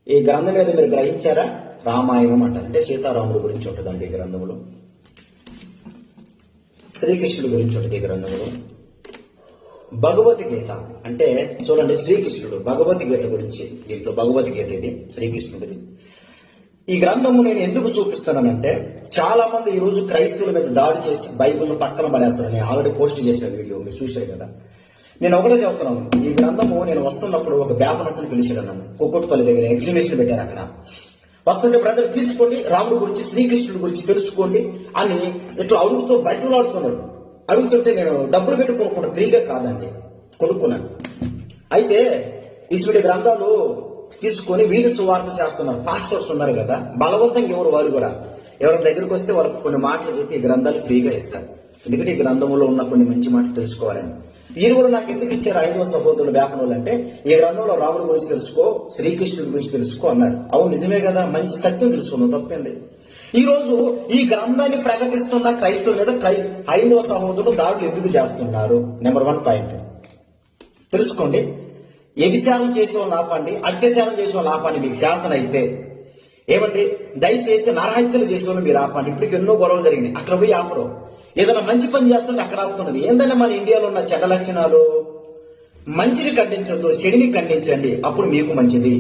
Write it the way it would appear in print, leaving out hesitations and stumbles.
ఈ గ్రంథం మీద మీరు గ్రహించారా? రామాయణం అంటారు. అంటే సీతారాముడు గురించి ఉంటుందండి ఈ గ్రంథంలో. శ్రీకృష్ణుడి గురించి ఉంటుంది ఈ గ్రంథంలో. భగవద్గీత అంటే చూడండి, శ్రీకృష్ణుడు భగవద్గీత గురించి. దీంట్లో భగవద్గీత ఇది శ్రీకృష్ణుడిది. ఈ గ్రంథము నేను ఎందుకు చూపిస్తున్నానంటే, చాలా మంది ఈ రోజు క్రైస్తవుల మీద దాడి చేసి బైబిల్ను పక్కన పడేస్తారు. నేను ఆల్రెడీ పోస్ట్ చేసిన వీడియో మీరు చూశారు కదా. నేను ఒకటే చెప్తున్నాను, ఈ గ్రంథము నేను వస్తున్నప్పుడు ఒక బేపనతను పిలిచాడు నన్ను. కుక్కట్పల్లి దగ్గర ఎగ్జిబిషన్ పెట్టారు. అక్కడ వస్తుంటే బ్రదర్ తీసుకోండి, రాముడు గురించి శ్రీకృష్ణుడి గురించి తెలుసుకోండి అని ఇట్లా అడుగుతూ బతిలాడుతున్నాడు. అడుగుతుంటే నేను డబ్బులు పెట్టి కొనుక్కున్నాను, ఫ్రీగా కాదండి, కొనుక్కున్నాను. అయితే ఈశ్వరుడి గ్రంథాలు తీసుకొని వీధి సువార్త చేస్తున్నారు. పాస్టర్స్ ఉన్నారు కదా, బలవంతంగా ఎవరు వారు కూడా ఎవరి దగ్గరికి వస్తే వాళ్ళకి కొన్ని మాటలు చెప్పి ఈ గ్రంథాలు ఫ్రీగా ఇస్తారు. ఎందుకంటే ఈ గ్రంథంలో ఉన్న కొన్ని మంచి మాటలు తెలుసుకోవాలని. వీరు కూడా నాకు ఎందుకు ఇచ్చారు 5వ సహోదరులు వేపనోళ్ళు అంటే, ఈ గ్రంథంలో రాముడి గురించి తెలుసుకో, శ్రీకృష్ణుడి గురించి తెలుసుకో అన్నారు. అవును, నిజమే కదా, మంచి సత్యం తెలుసుకున్నాం, తప్పేంది. ఈ రోజు ఈ గ్రంథాన్ని ప్రకటిస్తున్న క్రైస్తవుల మీద 5వ సహోదరులు దాడులు ఎందుకు చేస్తున్నారు? నెంబర్ 1 పాయింట్ తెలుసుకోండి. వ్యభిచారం చేసే వాళ్ళు ఆపండి, అత్యాచారం చేసే వాళ్ళు ఆపండి. మీకు చేతనైతే ఏమండి, దయచేసి నరహత్యలు చేసే వాళ్ళు మీరు ఆపండి. ఇప్పటికి ఎన్నో గొడవలు జరిగినాయి, అక్కడ పోయి ఆపరు. ఏదైనా మంచి పని చేస్తుంటే అక్కడ ఆపుతున్నది. ఏంటంటే మన ఇండియాలో ఉన్న చెడ్డ లక్షణాలు. మంచిని ఖండించొద్దు, చెడిని ఖండించండి, అప్పుడు మీకు మంచిది.